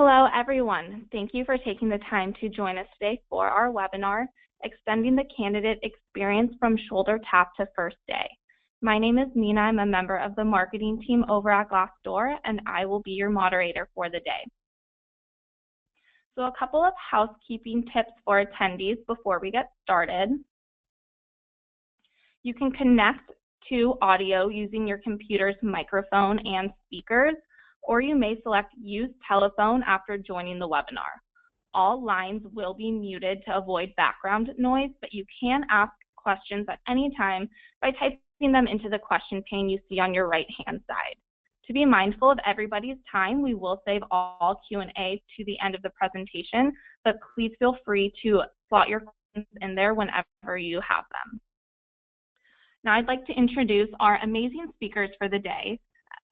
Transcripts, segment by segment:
Hello, everyone. Thank you for taking the time to join us today for our webinar, Extending the Candidate Experience from Shoulder Tap to First Day. My name is Nina. I'm a member of the marketing team over at Glassdoor, and I will be your moderator for the day. So a couple of housekeeping tips for attendees before we get started. You can connect to audio using your computer's microphone and speakers, or you may select Use Telephone after joining the webinar. All lines will be muted to avoid background noise, but you can ask questions at any time by typing them into the question pane you see on your right-hand side. To be mindful of everybody's time, we will save all Q&A to the end of the presentation, but please feel free to slot your questions in there whenever you have them. Now I'd like to introduce our amazing speakers for the day.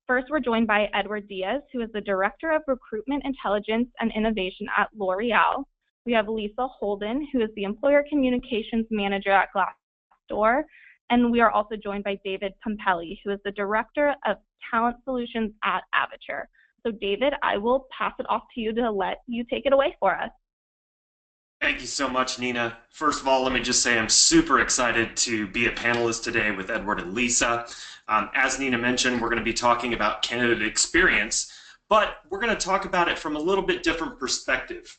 First, we're joined by Edward Diaz, who is the Director of Recruitment Intelligence and Innovation at L'Oreal. We have Lisa Holden, who is the Employer Communications Manager at Glassdoor. And we are also joined by David Pumpelly, who is the Director of Talent Solutions at Avature. So David, I will pass it off to you to let you take it away for us. Thank you so much, Nina. First of all, let me just say I'm super excited to be a panelist today with Edward and Lisa. As Nina mentioned, we're going to be talking about candidate experience, but we're going to talk about it from a little bit different perspective.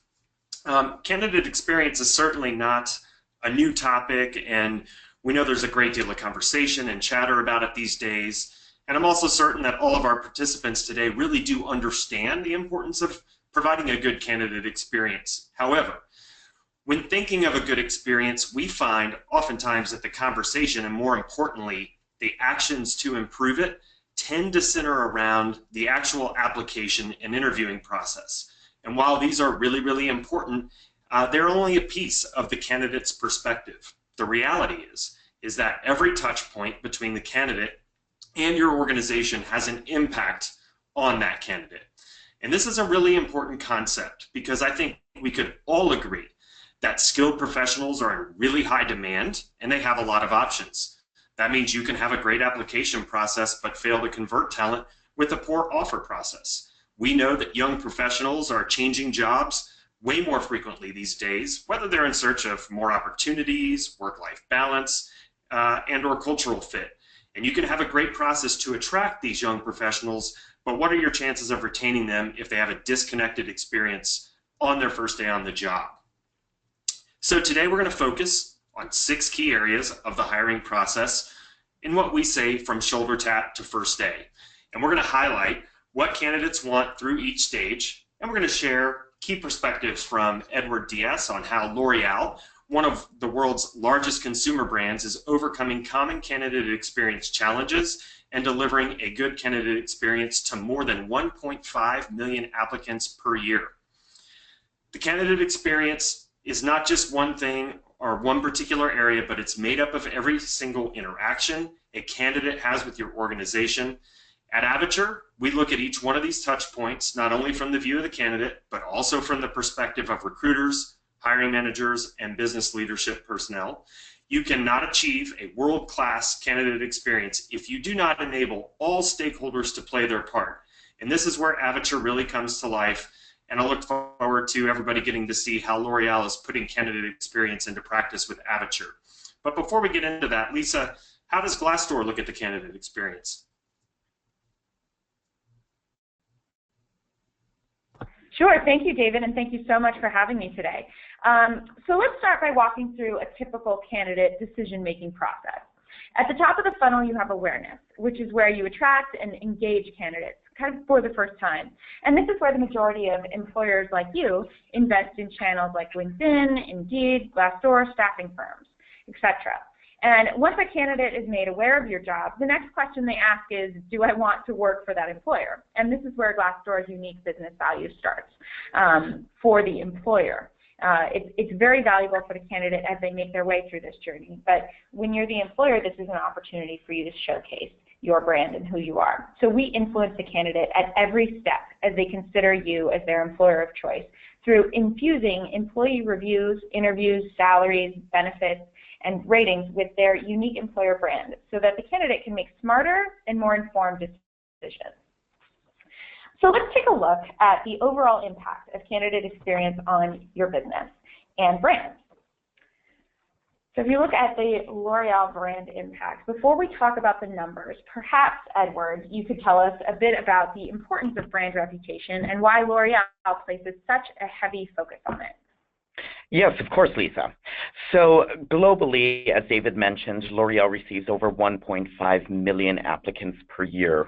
Candidate experience is certainly not a new topic, and we know there's a great deal of conversation and chatter about it these days. And I'm also certain that all of our participants today really do understand the importance of providing a good candidate experience. However, when thinking of a good experience, we find oftentimes that the conversation, and more importantly, the actions to improve it, tend to center around the actual application and interviewing process. And while these are really, really important, they're only a piece of the candidate's perspective. The reality is that every touch point between the candidate and your organization has an impact on that candidate. And this is a really important concept because I think we could all agree that skilled professionals are in really high demand and they have a lot of options. That means you can have a great application process but fail to convert talent with a poor offer process. We know that young professionals are changing jobs way more frequently these days, whether they're in search of more opportunities, work-life balance, and or cultural fit. And you can have a great process to attract these young professionals, but what are your chances of retaining them if they have a disconnected experience on their first day on the job? So today we're going to focus on 6 key areas of the hiring process in what we say from shoulder tap to first day. And we're going to highlight what candidates want through each stage, and we're going to share key perspectives from Edward Diaz on how L'Oreal, one of the world's largest consumer brands, is overcoming common candidate experience challenges and delivering a good candidate experience to more than 1.5 million applicants per year. The candidate experience is not just one thing or one particular area, but it's made up of every single interaction a candidate has with your organization. At Avature, we look at each one of these touch points, not only from the view of the candidate, but also from the perspective of recruiters, hiring managers, and business leadership personnel. You cannot achieve a world-class candidate experience if you do not enable all stakeholders to play their part. And this is where Avature really comes to life. And I look forward to everybody getting to see how L'Oreal is putting candidate experience into practice with Avature. But before we get into that, Lisa, how does Glassdoor look at the candidate experience? Sure, thank you, David, and thank you so much for having me today. So let's start by walking through a typical candidate decision-making process. At the top of the funnel, you have awareness, which is where you attract and engage candidates, kind of for the first time. And this is where the majority of employers like you invest in channels like LinkedIn, Indeed, Glassdoor, staffing firms, etc. And once a candidate is made aware of your job, the next question they ask is, do I want to work for that employer? And this is where Glassdoor's unique business value starts for the employer. It's very valuable for the candidate as they make their way through this journey. But when you're the employer, this is an opportunity for you to showcase your brand and who you are. So we influence the candidate at every step as they consider you as their employer of choice through infusing employee reviews, interviews, salaries, benefits, and ratings with their unique employer brand so that the candidate can make smarter and more informed decisions. So let's take a look at the overall impact of candidate experience on your business and brand. So if you look at the L'Oreal brand impact, before we talk about the numbers, perhaps, Edward, you could tell us a bit about the importance of brand reputation and why L'Oreal places such a heavy focus on it. Yes, of course, Lisa. So globally, as David mentioned, L'Oreal receives over 1.5 million applicants per year,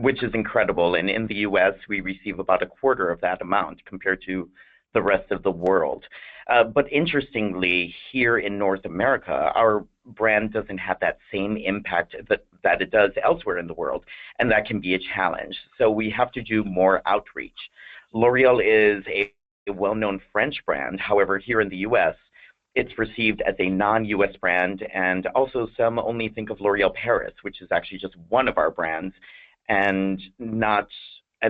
which is incredible. And in the U.S., we receive about a quarter of that amount compared to the rest of the world. But interestingly, here in North America, our brand doesn't have that same impact that it does elsewhere in the world, and that can be a challenge. So we have to do more outreach. L'Oreal is a well-known French brand. However, here in the U.S., it's perceived as a non-U.S. brand, and also some only think of L'Oreal Paris, which is actually just one of our brands, and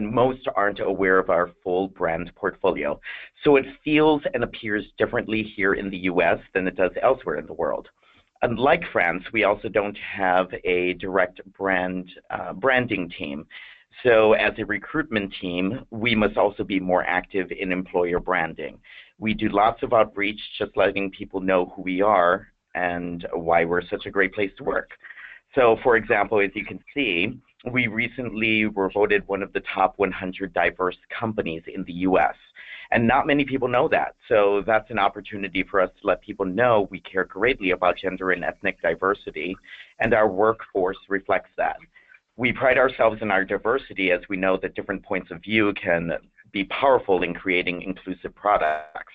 most aren't aware of our full brand portfolio. So it feels and appears differently here in the U.S. than it does elsewhere in the world. Unlike France, we also don't have a direct branding team. So as a recruitment team, we must also be more active in employer branding. We do lots of outreach, just letting people know who we are and why we're such a great place to work. So for example, as you can see, we recently were voted one of the top 100 diverse companies in the U.S. And not many people know that. So that's an opportunity for us to let people know we care greatly about gender and ethnic diversity, and our workforce reflects that. We pride ourselves in our diversity, as we know that different points of view can be powerful in creating inclusive products.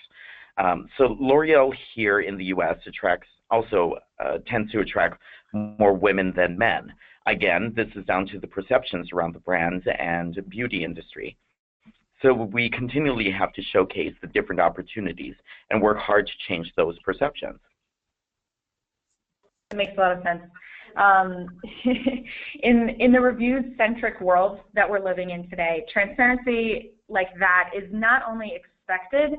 So L'Oreal here in the U.S. tends to attract more women than men. Again, this is down to the perceptions around the brands and beauty industry. So we continually have to showcase the different opportunities and work hard to change those perceptions. It makes a lot of sense. In the reviews-centric world that we're living in today, transparency like that is not only expected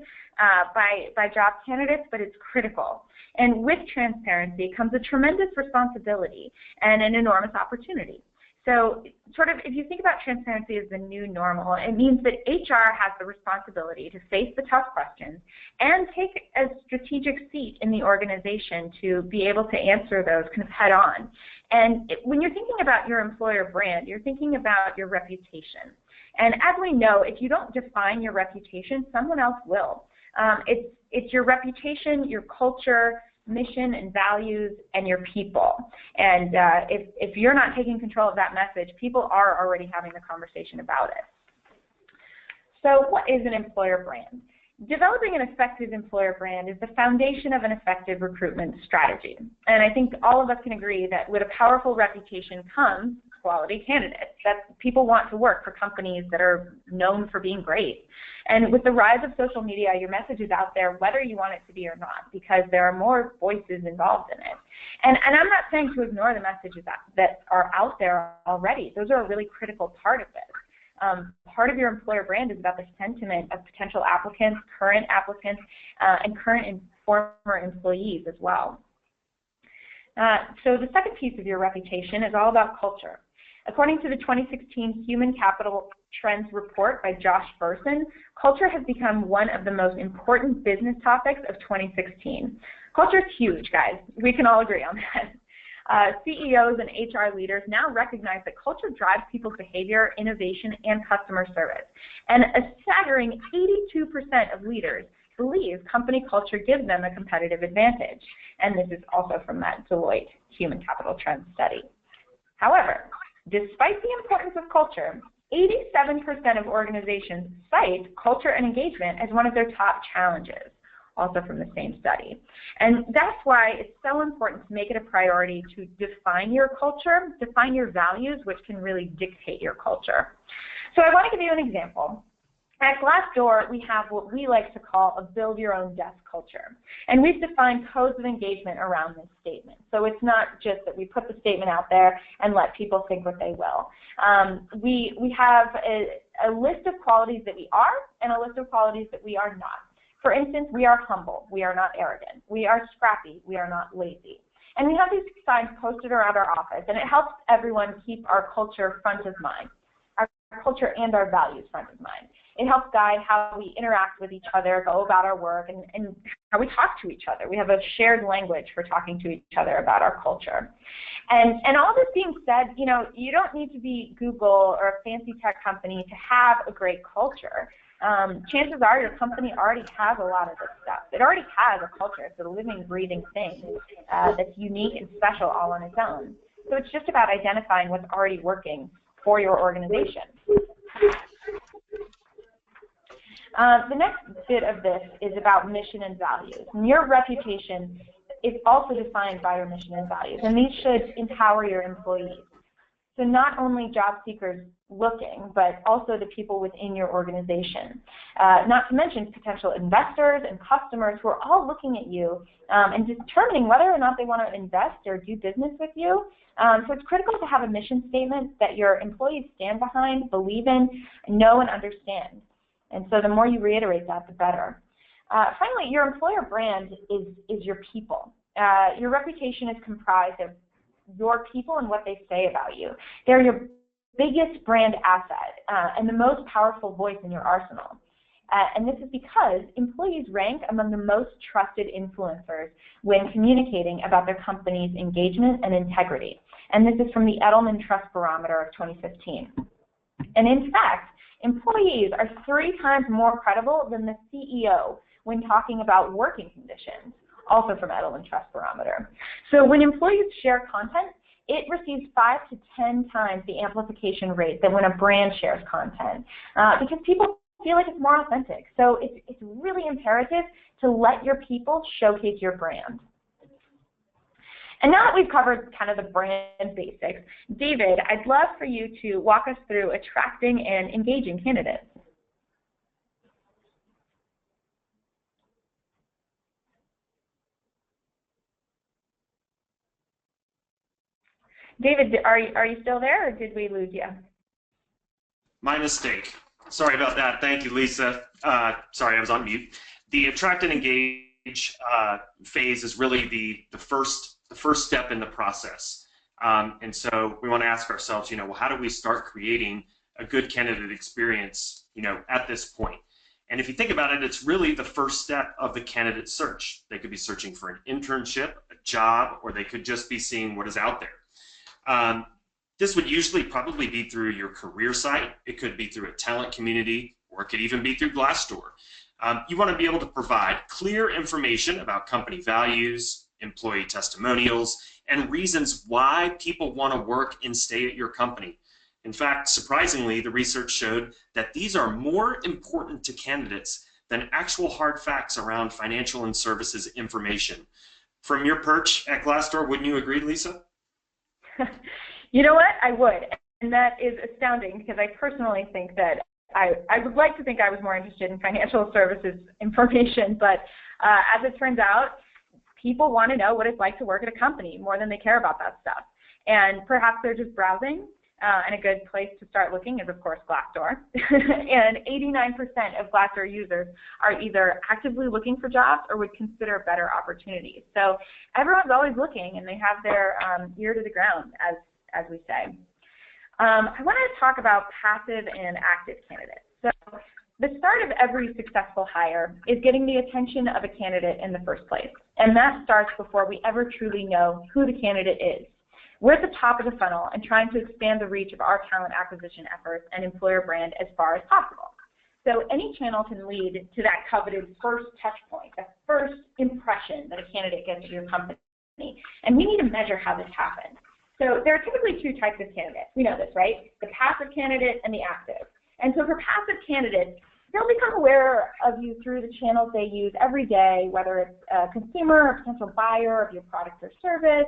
by job candidates, but it's critical. And with transparency comes a tremendous responsibility and an enormous opportunity. So sort of if you think about transparency as the new normal, it means that HR has the responsibility to face the tough questions and take a strategic seat in the organization to be able to answer those kind of head on. And when you're thinking about your employer brand, you're thinking about your reputation. And as we know, if you don't define your reputation, someone else will. It's your reputation, your culture, mission and values, and your people. And if you're not taking control of that message, people are already having the conversation about it. So what is an employer brand? Developing an effective employer brand is the foundation of an effective recruitment strategy. And I think all of us can agree that with a powerful reputation comes quality candidates, that people want to work for companies that are known for being great. And with the rise of social media, your message is out there whether you want it to be or not, because there are more voices involved in it. And I'm not saying to ignore the messages that are out there already. Those are a really critical part of this. Part of your employer brand is about the sentiment of potential applicants, and current and former employees as well. So the second piece of your reputation is all about culture. According to the 2016 Human Capital Trends report by Josh Bersin, culture has become one of the most important business topics of 2016. Culture is huge, guys. We can all agree on that. CEOs and HR leaders now recognize that culture drives people's behavior, innovation, and customer service. And a staggering 82% of leaders believe company culture gives them a competitive advantage. And this is also from that Deloitte Human Capital Trends study. However, despite the importance of culture, 87% of organizations cite culture and engagement as one of their top challenges, also from the same study. And that's why it's so important to make it a priority to define your culture, define your values, which can really dictate your culture. So I want to give you an example. At Glassdoor, we have what we like to call a build your own desk culture. And we've defined codes of engagement around this statement. So it's not just that we put the statement out there and let people think what they will. We have a list of qualities that we are and a list of qualities that we are not. For instance, we are humble. We are not arrogant. We are scrappy. We are not lazy. And we have these signs posted around our office, and it helps everyone keep our culture front of mind. our culture and our values front of mind. It helps guide how we interact with each other, go about our work, and how we talk to each other. We have a shared language for talking to each other about our culture. And all this being said, you know, you don't need to be Google or a fancy tech company to have a great culture. Chances are your company already has a lot of this stuff. It already has a culture. It's a living, breathing thing that's unique and special all on its own. So it's just about identifying what's already working for your organization. The next bit of this is about mission and values. And your reputation is also defined by your mission and values, and these should empower your employees. So not only job seekers looking, but also the people within your organization. Not to mention potential investors and customers who are all looking at you and determining whether or not they want to invest or do business with you. So it's critical to have a mission statement that your employees stand behind, believe in, know, and understand. And so the more you reiterate that, the better. Finally, your employer brand is your people. Your reputation is comprised of your people and what they say about you. They're your biggest brand asset and the most powerful voice in your arsenal. And this is because employees rank among the most trusted influencers when communicating about their company's engagement and integrity. And this is from the Edelman Trust Barometer of 2015. And in fact, employees are 3 times more credible than the CEO when talking about working conditions, also from Edelman Trust Barometer. So when employees share content, it receives 5 to 10 times the amplification rate than when a brand shares content, because people feel like it's more authentic. So it's really imperative to let your people showcase your brand. And now that we've covered kind of the brand basics, David, I'd love for you to walk us through attracting and engaging candidates. David, are you still there, or did we lose you? My mistake. Sorry about that. Thank you, Lisa. Sorry, I was on mute. The attract and engage phase is really the first step in the process. And so we want to ask ourselves, well, how do we start creating a good candidate experience, at this point? And if you think about it, it's really the first step of the candidate search. They could be searching for an internship, a job, or they could just be seeing what is out there. This would usually probably be through your career site. It could be through a talent community, or it could even be through Glassdoor. You want to be able to provide clear information about company values, employee testimonials, and reasons why people want to work and stay at your company. In fact, surprisingly, the research showed that these are more important to candidates than actual hard facts around financial and services information. From your perch at Glassdoor, wouldn't you agree, Lisa? You know what? I would. And that is astounding, because I personally think that I would like to think I was more interested in financial services information, but as it turns out, people want to know what it's like to work at a company more than they care about that stuff. And perhaps they're just browsing, and a good place to start looking is, of course, Glassdoor. And 89% of Glassdoor users are either actively looking for jobs or would consider better opportunities. So everyone's always looking, and they have their ear to the ground, as we say. I want to talk about passive and active candidates. So the start of every successful hire is getting the attention of a candidate in the first place. And that starts before we ever truly know who the candidate is. We're at the top of the funnel and trying to expand the reach of our talent acquisition efforts and employer brand as far as possible. So any channel can lead to that coveted first touch point, that first impression that a candidate gets of your company. And we need to measure how this happens. So there are typically 2 types of candidates. We know this, right? The passive candidate and the active. And so for passive candidates, they'll become aware of you through the channels they use every day, whether it's a consumer or potential buyer of your product or service,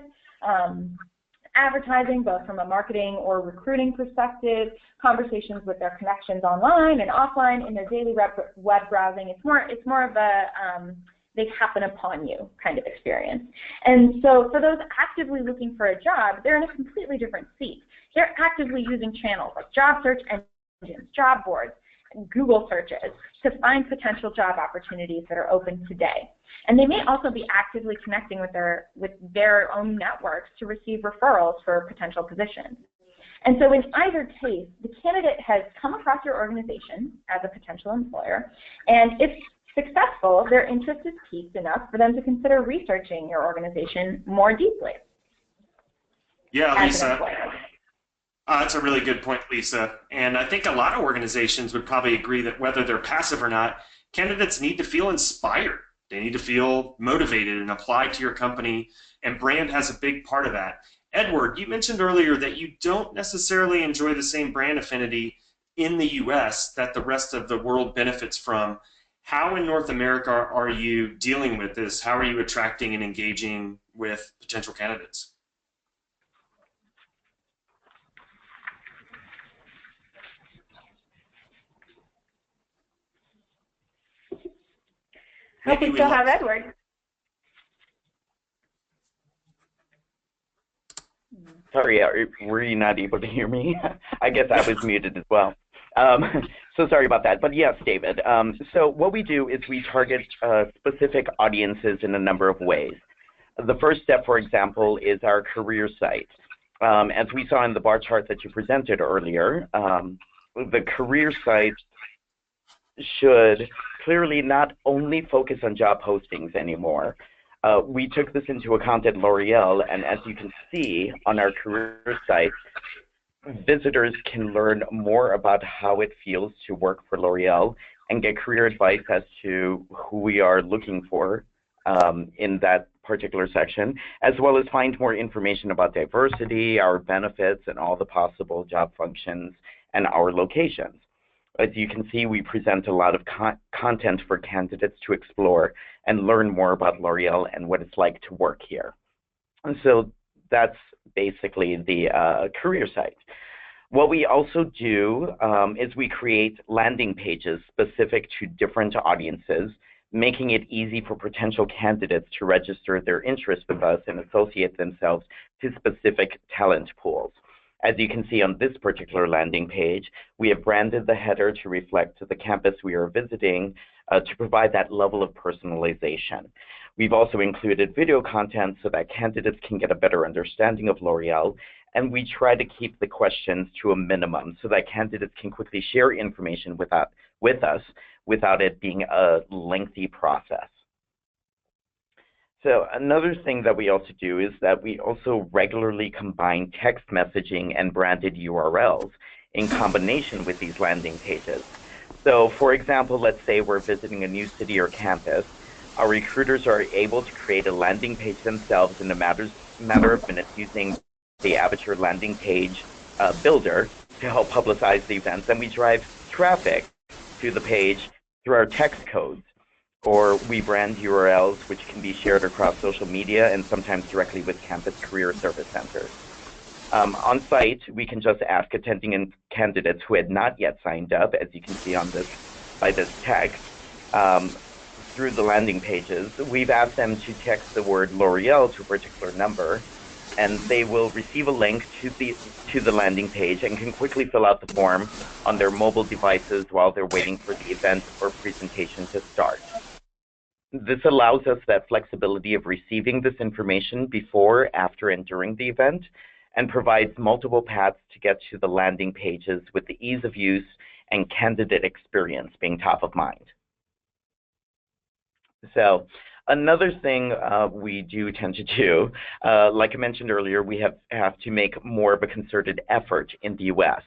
advertising, both from a marketing or recruiting perspective, conversations with their connections online and offline in their daily web browsing. It's more of a they happen upon you kind of experience. And so for those actively looking for a job, they're in a completely different seat. They're actively using channels like job search engines, job boards, and Google searches to find potential job opportunities that are open today. And they may also be actively connecting with their own networks to receive referrals for potential positions. And so in either case, the candidate has come across your organization as a potential employer, and if successful, their interest is piqued enough for them to consider researching your organization more deeply. Yeah, as an Lisa. employer. That's a really good point, Lisa. And I think a lot of organizations would probably agree that whether they're passive or not, candidates need to feel inspired. They need to feel motivated and apply to your company, and brand has a big part of that. Edward, you mentioned earlier that you don't necessarily enjoy the same brand affinity in the US that the rest of the world benefits from. How in North America are you dealing with this? How are you attracting and engaging with potential candidates? Hope we still have Edward. Sorry, were you not able to hear me? I guess I was muted as well. So sorry about that. But yes, David. So what we do is we target specific audiences in a number of ways. The first step, for example, is our career site. As we saw in the bar chart that you presented earlier, the career site should clearly not only focus on job postings anymore. We took this into account at L'Oreal, and as you can see on our career site, visitors can learn more about how it feels to work for L'Oreal and get career advice as to who we are looking for in that particular section, as well as find more information about diversity, our benefits, and all the possible job functions and our locations. As you can see, we present a lot of content for candidates to explore and learn more about L'Oreal and what it's like to work here. And so that's basically the career site. What we also do is we create landing pages specific to different audiences, making it easy for potential candidates to register their interest with us and associate themselves to specific talent pools. As you can see on this particular landing page, we have branded the header to reflect the campus we are visiting to provide that level of personalization. We've also included video content so that candidates can get a better understanding of L'Oreal, and we try to keep the questions to a minimum so that candidates can quickly share information with us without it being a lengthy process. So another thing that we also do is that we also regularly combine text messaging and branded URLs in combination with these landing pages. So for example, let's say we're visiting a new city or campus. Our recruiters are able to create a landing page themselves in a matter of minutes using the Avature landing page builder to help publicize the events. And we drive traffic to the page through our text codes. Or we brand URLs which can be shared across social media and sometimes directly with campus career service centers. On site, we can just ask attending candidates who had not yet signed up, as you can see on this by this text, through the landing pages. We've asked them to text the word L'Oreal to a particular number, and they will receive a link to the landing page and can quickly fill out the form on their mobile devices while they're waiting for the event or presentation to start. This allows us that flexibility of receiving this information before, after, and during the event, and provides multiple paths to get to the landing pages with the ease of use and candidate experience being top of mind. So another thing we do tend to do, like I mentioned earlier, we have to make more of a concerted effort in the US.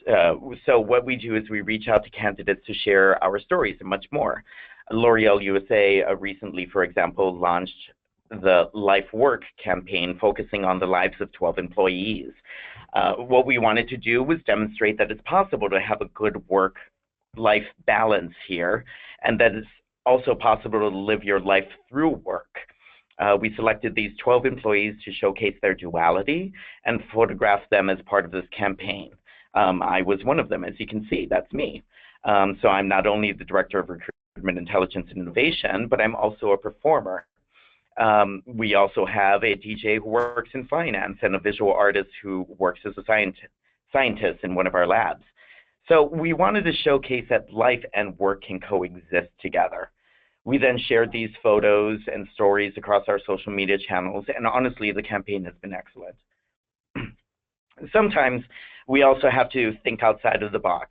So what we do is we reach out to candidates to share our stories and much more. L'Oreal USA recently, for example, launched the Life Work campaign focusing on the lives of 12 employees. What we wanted to do was demonstrate that it's possible to have a good work-life balance here, and that it's also possible to live your life through work. We selected these 12 employees to showcase their duality and photograph them as part of this campaign. I was one of them, as you can see, that's me. So I'm not only the Director of Recruitment, Intelligence, and Innovation, but I'm also a performer. We also have a DJ who works in finance and a visual artist who works as a scientist in one of our labs. So we wanted to showcase that life and work can coexist together. We then shared these photos and stories across our social media channels, and honestly, the campaign has been excellent. Sometimes We also have to think outside of the box.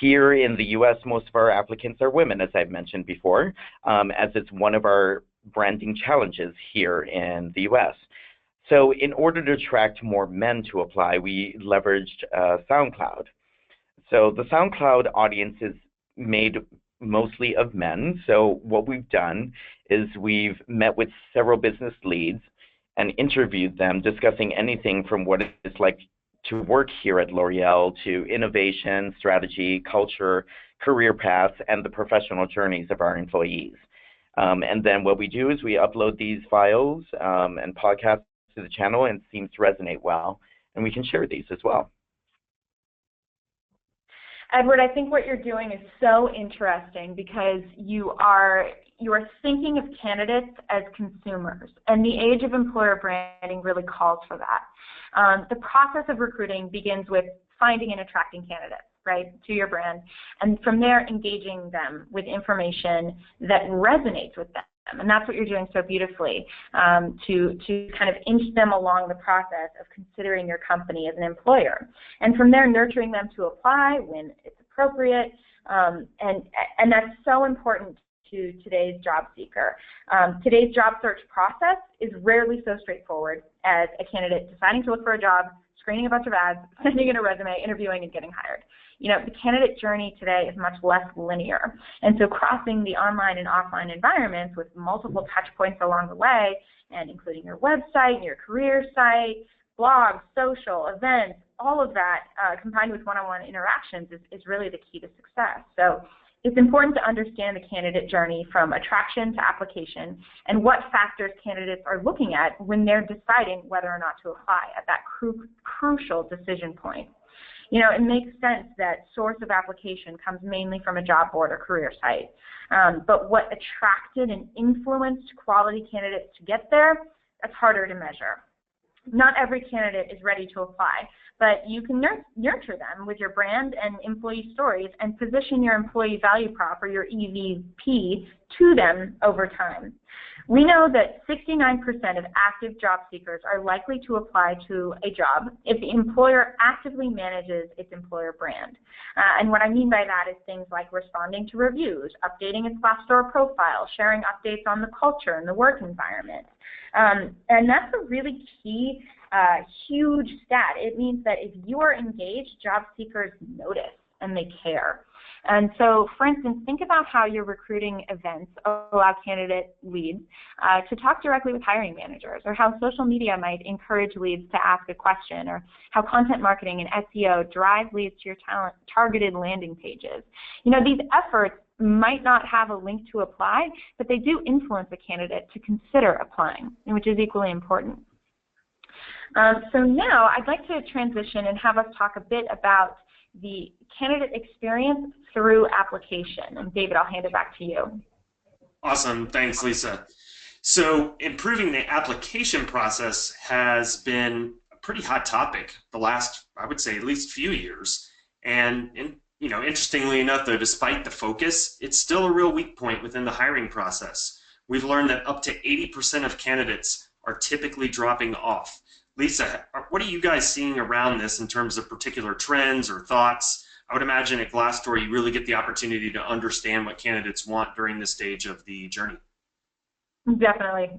Here in the U.S., most of our applicants are women, as I've mentioned before, as it's one of our branding challenges here in the U.S. So in order to attract more men to apply, we leveraged SoundCloud. So the SoundCloud audience is made mostly of men. So what we've done is we've met with several business leads and interviewed them, discussing anything from what it's like to work here at L'Oreal to innovation, strategy, culture, career paths, and the professional journeys of our employees. And then what we do is we upload these files and podcasts to the channel, and it seems to resonate well, and we can share these as well. Edward, I think what you're doing is so interesting because you are thinking of candidates as consumers, and the age of employer branding really calls for that. The process of recruiting begins with finding and attracting candidates, right, to your brand, and from there engaging them with information that resonates with them. And that's what you're doing so beautifully, to kind of inch them along the process of considering your company as an employer. And from there, nurturing them to apply when it's appropriate. And that's so important to today's job seeker. Today's job search process is rarely so straightforward as a candidate deciding to look for a job, screening a bunch of ads, sending in a resume, interviewing, and getting hired. You know, the candidate journey today is much less linear. And so crossing the online and offline environments with multiple touch points along the way, and including your website, your career site, blogs, social, events, all of that combined with one-on-one interactions is really the key to success. So it's important to understand the candidate journey from attraction to application and what factors candidates are looking at when they're deciding whether or not to apply at that crucial decision point. You know, it makes sense that source of application comes mainly from a job board or career site. But what attracted and influenced quality candidates to get there, that's harder to measure. Not every candidate is ready to apply, but you can nurture them with your brand and employee stories and position your employee value prop or your EVP to them over time. We know that 69% of active job seekers are likely to apply to a job if the employer actively manages its employer brand. And what I mean by that is things like responding to reviews, updating its Glassdoor profile, sharing updates on the culture and the work environment. And that's a really key, huge stat. It means that if you are engaged, job seekers notice and they care. And so, for instance, think about how your recruiting events allow candidate leads to talk directly with hiring managers, or how social media might encourage leads to ask a question, or how content marketing and SEO drive leads to your targeted landing pages. You know, these efforts might not have a link to apply, but they do influence a candidate to consider applying, which is equally important. So now I'd like to transition and have us talk a bit about the candidate experience through application. And David, I'll hand it back to you. Awesome. Thanks, Lisa. So improving the application process has been a pretty hot topic the last, I would say, at least few years. And you know, interestingly enough, though, despite the focus, it's still a real weak point within the hiring process. We've learned that up to 80% of candidates are typically dropping off. Lisa, what are you guys seeing around this in terms of particular trends or thoughts? I would imagine at Glassdoor you really get the opportunity to understand what candidates want during this stage of the journey. Definitely.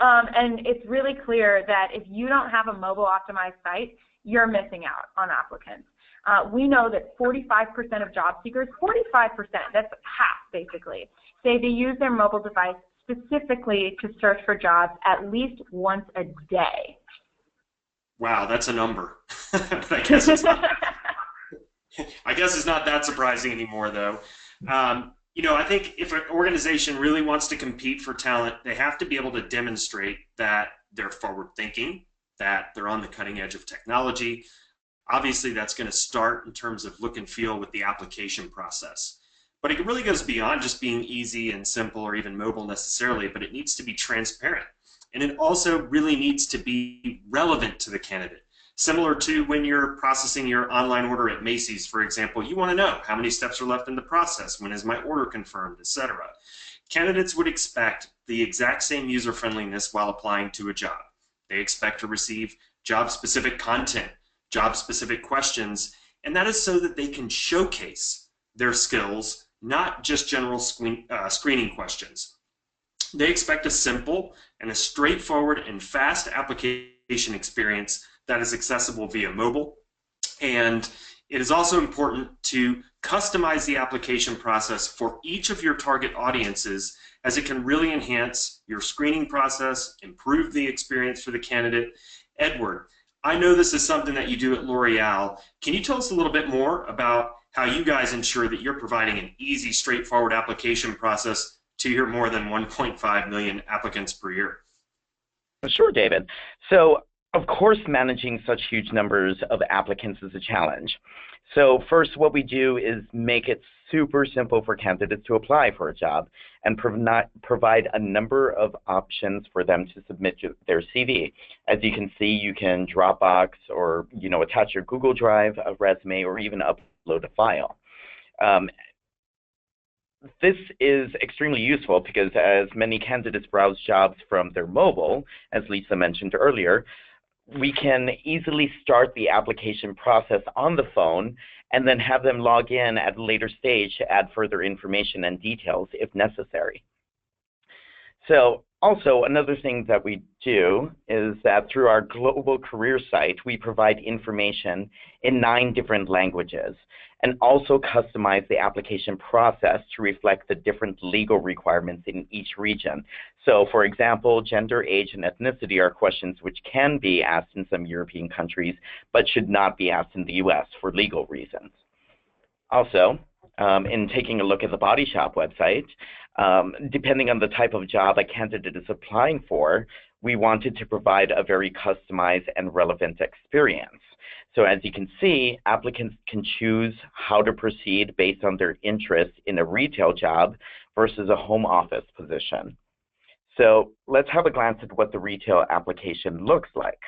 And it's really clear that if you don't have a mobile optimized site, you're missing out on applicants. We know that 45% of job seekers, 45%, that's half basically, say they use their mobile device specifically to search for jobs at least once a day. Wow, that's a number. But I guess it's not. I guess it's not that surprising anymore, though. You know, I think if an organization really wants to compete for talent, they have to be able to demonstrate that they're forward-thinking, that they're on the cutting edge of technology. Obviously, that's going to start in terms of look and feel with the application process. But it really goes beyond just being easy and simple or even mobile necessarily, but it needs to be transparent. And it also really needs to be relevant to the candidate. Similar to when you're processing your online order at Macy's, for example, you want to know how many steps are left in the process, when is my order confirmed, etc. Candidates would expect the exact same user friendliness while applying to a job. They expect to receive job-specific content job-specific questions, and that is so that they can showcase their skills, not just general screening questions. They expect a simple and a straightforward and fast application experience that is accessible via mobile. And it is also important to customize the application process for each of your target audiences, as it can really enhance your screening process, improve the experience for the candidate. Edward, I know this is something that you do at L'Oreal. Can you tell us a little bit more about how you guys ensure that you're providing an easy, straightforward application process to your more than 1.5 million applicants per year? Sure, David. So, of course, managing such huge numbers of applicants is a challenge. So first, what we do is make it super simple for candidates to apply for a job and provide a number of options for them to submit their CV. As you can see, you can Dropbox or attach your Google Drive, a resume, or even upload a file. This is extremely useful because as many candidates browse jobs from their mobile, as Lisa mentioned earlier, we can easily start the application process on the phone and then have them log in at a later stage to add further information and details if necessary. So also, another thing that we do is that through our global career site, we provide information in 9 different languages and also customize the application process to reflect the different legal requirements in each region. So for example, gender, age, and ethnicity are questions which can be asked in some European countries, but should not be asked in the US for legal reasons. Also, in taking a look at the Body Shop website, depending on the type of job a candidate is applying for, we wanted to provide a very customized and relevant experience. So as you can see, applicants can choose how to proceed based on their interest in a retail job versus a home office position. So let's have a glance at what the retail application looks like.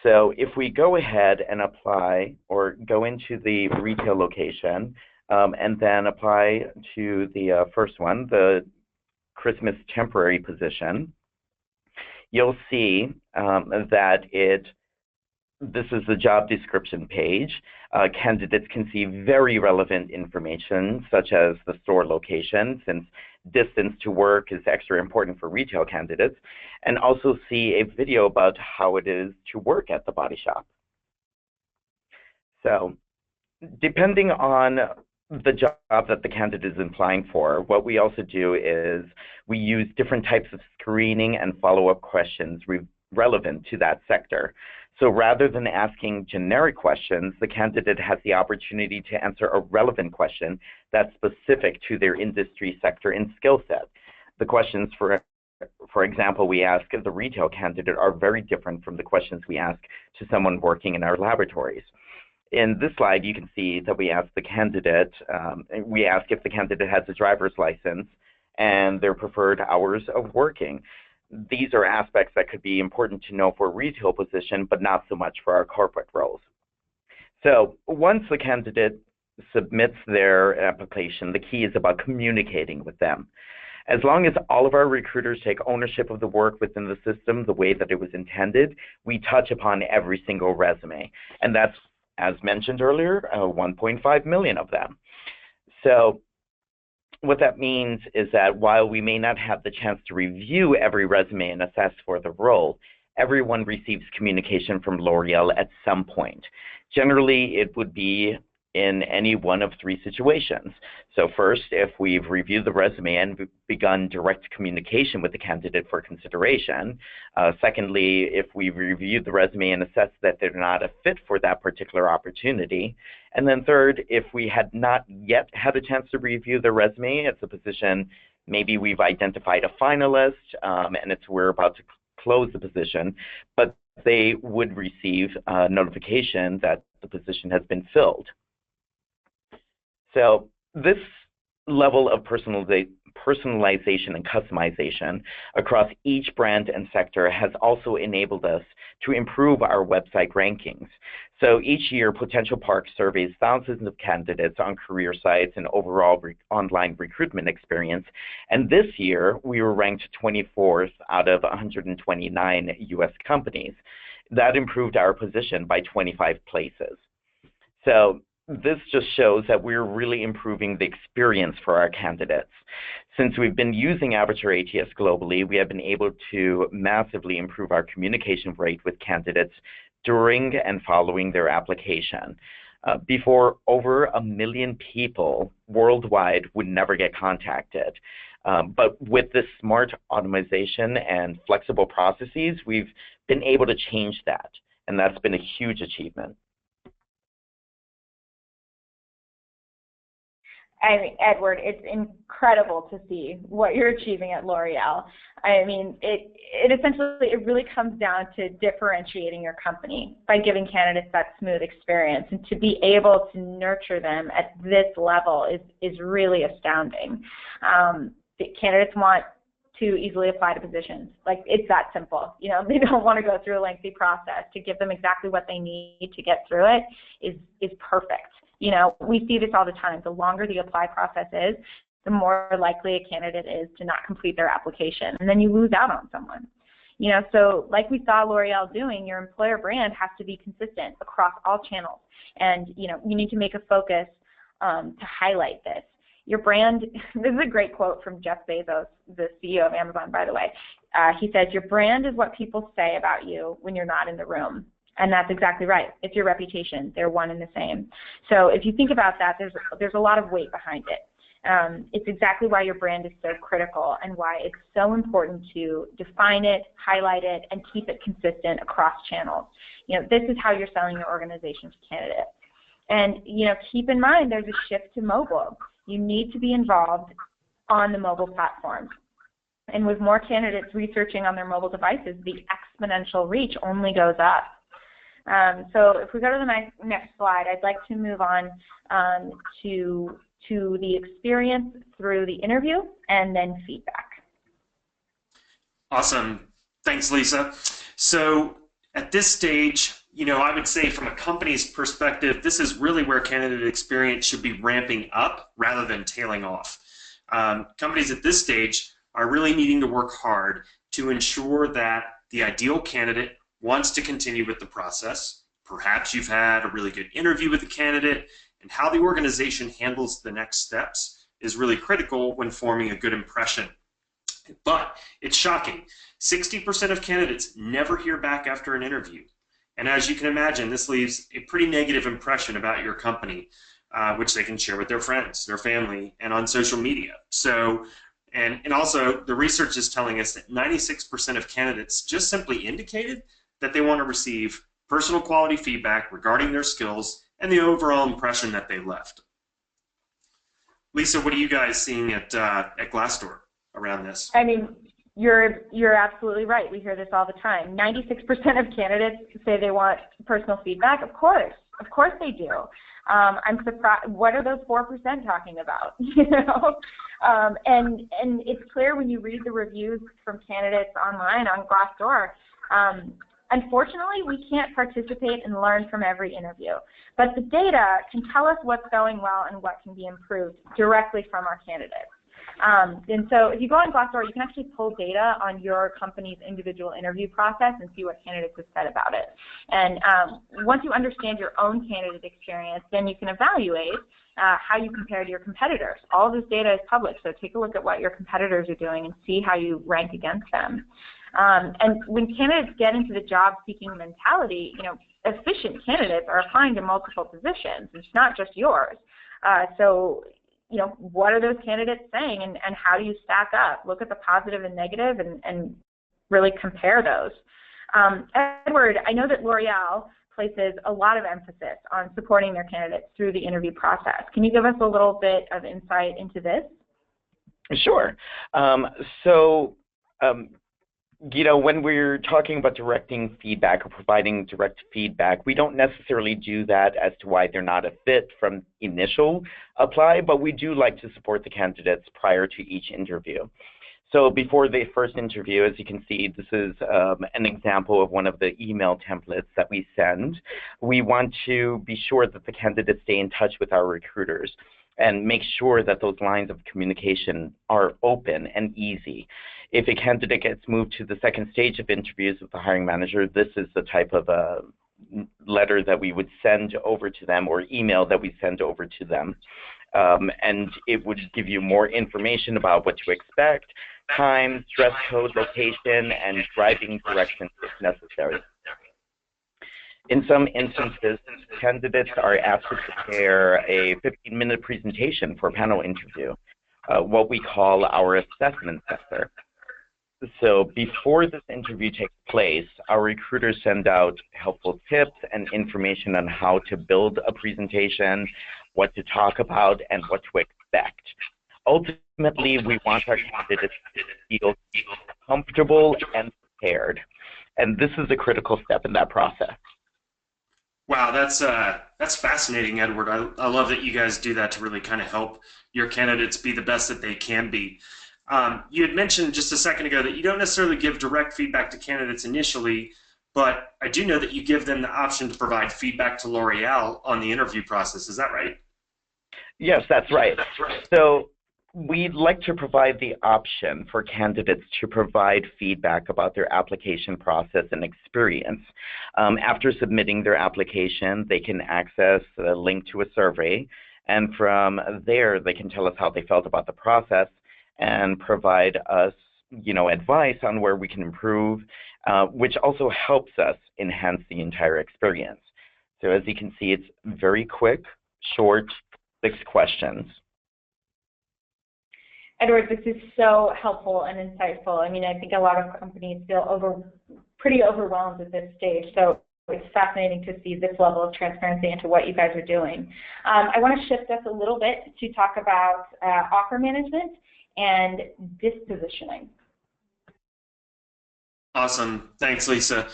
So if we go ahead and apply or go into the retail location and then apply to the first one, the Christmas temporary position, you'll see that this is the job description page. Candidates can see very relevant information, such as the store location, since distance to work is extra important for retail candidates, and also see a video about how it is to work at the Body Shop. So, depending on the job that the candidate is applying for, what we also do is we use different types of screening and follow-up questions relevant to that sector. So rather than asking generic questions, the candidate has the opportunity to answer a relevant question that's specific to their industry sector and skill set. The questions, for example, we ask the retail candidate are very different from the questions we ask to someone working in our laboratories. In this slide, you can see that we ask the candidate, if the candidate has a driver's license and their preferred hours of working. These are aspects that could be important to know for a retail position, but not so much for our corporate roles. So once the candidate submits their application, the key is about communicating with them. As long as all of our recruiters take ownership of the work within the system the way that it was intended, we touch upon every single resume. And that's, as mentioned earlier, 1.5 million of them. So what that means is that while we may not have the chance to review every resume and assess for the role, everyone receives communication from L'Oreal at some point. Generally, it would be in any one of 3 situations. So first, if we've reviewed the resume and begun direct communication with the candidate for consideration. Secondly, if we've reviewed the resume and assessed that they're not a fit for that particular opportunity. And then third, if we had not yet had a chance to review the resume, it's a position, maybe we've identified a finalist and we're about to close the position, but they would receive a notification that the position has been filled. So this level of personalization and customization across each brand and sector has also enabled us to improve our website rankings. So each year, Potential Park surveys thousands of candidates on career sites and overall online recruitment experience. And this year, we were ranked 24th out of 129 US companies. That improved our position by 25 places. So this just shows that we're really improving the experience for our candidates. Since we've been using Avature ATS globally, we have been able to massively improve our communication rate with candidates during and following their application. Before, over 1 million people worldwide would never get contacted. But with this smart automation and flexible processes, we've been able to change that, and that's been a huge achievement. I mean, Edward, it's incredible to see what you're achieving at L'Oreal. I mean, it really comes down to differentiating your company by giving candidates that smooth experience, and to be able to nurture them at this level is really astounding. The candidates want to easily apply to positions. Like, it's that simple. You know, they don't want to go through a lengthy process. To give them exactly what they need to get through it is perfect. You know, we see this all the time. The longer the apply process is, the more likely a candidate is to not complete their application, and then you lose out on someone. You know, so like we saw L'Oreal doing, your employer brand has to be consistent across all channels, and you know, you need to make a focus to highlight this. Your brand, this is a great quote from Jeff Bezos, the CEO of Amazon, by the way. He says, "Your brand is what people say about you when you're not in the room." And that's exactly right. It's your reputation. They're one and the same. So if you think about that, there's a lot of weight behind it. It's exactly why your brand is so critical, and why it's so important to define it, highlight it, and keep it consistent across channels. You know, this is how you're selling your organization to candidates. And you know, keep in mind there's a shift to mobile. You need to be involved on the mobile platforms. And with more candidates researching on their mobile devices, the exponential reach only goes up. So if we go to the next slide, I'd like to move on to the experience through the interview and then feedback. Awesome. Thanks, Lisa. So at this stage, you know, I would say from a company's perspective, this is really where candidate experience should be ramping up rather than tailing off. Companies at this stage are really needing to work hard to ensure that the ideal candidate wants to continue with the process. Perhaps you've had a really good interview with the candidate, and how the organization handles the next steps is really critical when forming a good impression. But it's shocking. 60% of candidates never hear back after an interview. And as you can imagine, this leaves a pretty negative impression about your company, which they can share with their friends, their family, and on social media. So, and also the research is telling us that 96% of candidates just simply indicated that they want to receive personal quality feedback regarding their skills and the overall impression that they left. Lisa, what are you guys seeing at Glassdoor around this? I mean, you're absolutely right. We hear this all the time. 96% of candidates say they want personal feedback. Of course they do. I'm surprised. What are those 4% talking about? You know, and it's clear when you read the reviews from candidates online on Glassdoor. Unfortunately, we can't participate and learn from every interview, but the data can tell us what's going well and what can be improved directly from our candidates. And so if you go on Glassdoor, you can actually pull data on your company's individual interview process and see what candidates have said about it. And once you understand your own candidate experience, then you can evaluate how you compare to your competitors. All of this data is public, so take a look at what your competitors are doing and see how you rank against them. And when candidates get into the job-seeking mentality, you know, efficient candidates are applying to multiple positions. It's not just yours. So, you know, what are those candidates saying, and how do you stack up? Look at the positive and negative and really compare those. Edward, I know that L'Oreal places a lot of emphasis on supporting their candidates through the interview process. Can you give us a little bit of insight into this? Sure. You know, when we're talking about directing feedback or providing direct feedback, we don't necessarily do that as to why they're not a fit from initial apply, but we do like to support the candidates prior to each interview. So before the first interview, as you can see, this is an example of one of the email templates that we send. We want to be sure that the candidates stay in touch with our recruiters and make sure that those lines of communication are open and easy. If a candidate gets moved to the second stage of interviews with the hiring manager, this is the type of letter that we would send over to them, or email that we send over to them. And it would give you more information about what to expect, time, dress code, location, and driving directions if necessary. In some instances, candidates are asked to prepare a 15-minute presentation for a panel interview, what we call our assessment center. So before this interview takes place, our recruiters send out helpful tips and information on how to build a presentation, what to talk about, and what to expect. Ultimately, we want our candidates to feel comfortable and prepared, and this is a critical step in that process. Wow, that's fascinating, Edward. I love that you guys do that to really kind of help your candidates be the best that they can be. You had mentioned just a second ago that you don't necessarily give direct feedback to candidates initially, but I do know that you give them the option to provide feedback to L'Oreal on the interview process. Is that right? Yes, that's right. So we'd like to provide the option for candidates to provide feedback about their application process and experience. After submitting their application, they can access a link to a survey, and from there, they can tell us how they felt about the process and provide us, advice on where we can improve, which also helps us enhance the entire experience. So as you can see, it's very quick, short, 6 questions. Edward, this is so helpful and insightful. I mean, I think a lot of companies feel pretty overwhelmed at this stage, so it's fascinating to see this level of transparency into what you guys are doing. I want to shift us a little bit to talk about offer management and dispositioning. Awesome. Thanks, Lisa.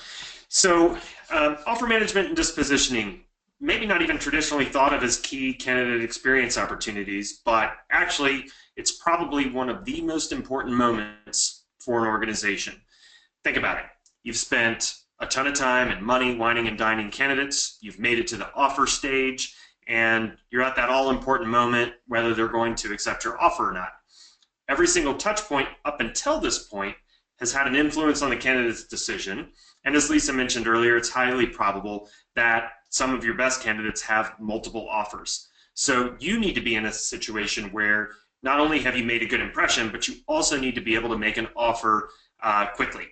So offer management and dispositioning, maybe not even traditionally thought of as key candidate experience opportunities, but actually it's probably one of the most important moments for an organization. Think about it. You've spent a ton of time and money wining and dining candidates. You've made it to the offer stage, and you're at that all-important moment whether they're going to accept your offer or not. Every single touch point up until this point has had an influence on the candidate's decision. And as Lisa mentioned earlier, it's highly probable that some of your best candidates have multiple offers. So you need to be in a situation where not only have you made a good impression, but you also need to be able to make an offer quickly.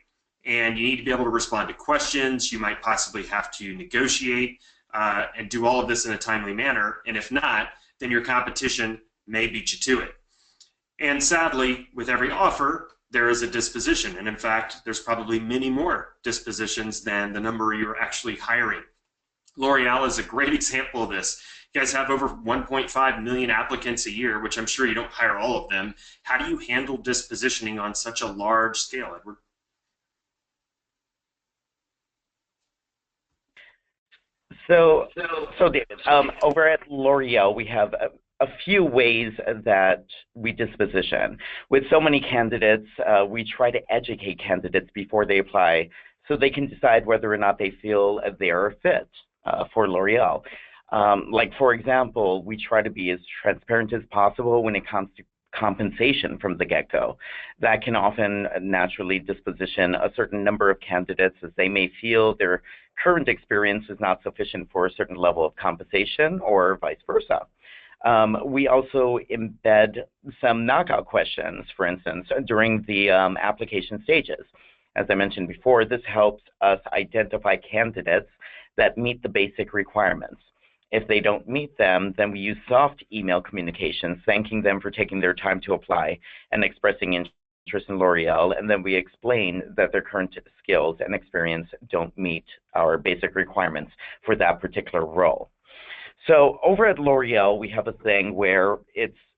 And you need to be able to respond to questions. You might possibly have to negotiate and do all of this in a timely manner. And if not, then your competition may beat you to it. And sadly, with every offer, there is a disposition. And in fact, there's probably many more dispositions than the number you're actually hiring. L'Oreal is a great example of this. You guys have over 1.5 million applicants a year, which I'm sure you don't hire all of them. How do you handle dispositioning on such a large scale, Edward? So David, over at L'Oreal, we have a few ways that we disposition. With so many candidates, we try to educate candidates before they apply so they can decide whether or not they feel they are a fit for L'Oreal. Like, for example, we try to be as transparent as possible when it comes to compensation from the get-go. That can often naturally disposition a certain number of candidates as they may feel their current experience is not sufficient for a certain level of compensation, or vice versa. We also embed some knockout questions, for instance, during the application stages. As I mentioned before, this helps us identify candidates that meet the basic requirements. If they don't meet them, then we use soft email communications, thanking them for taking their time to apply and expressing interest in L'Oreal, and then we explain that their current skills and experience don't meet our basic requirements for that particular role. So over at L'Oreal, we have a thing where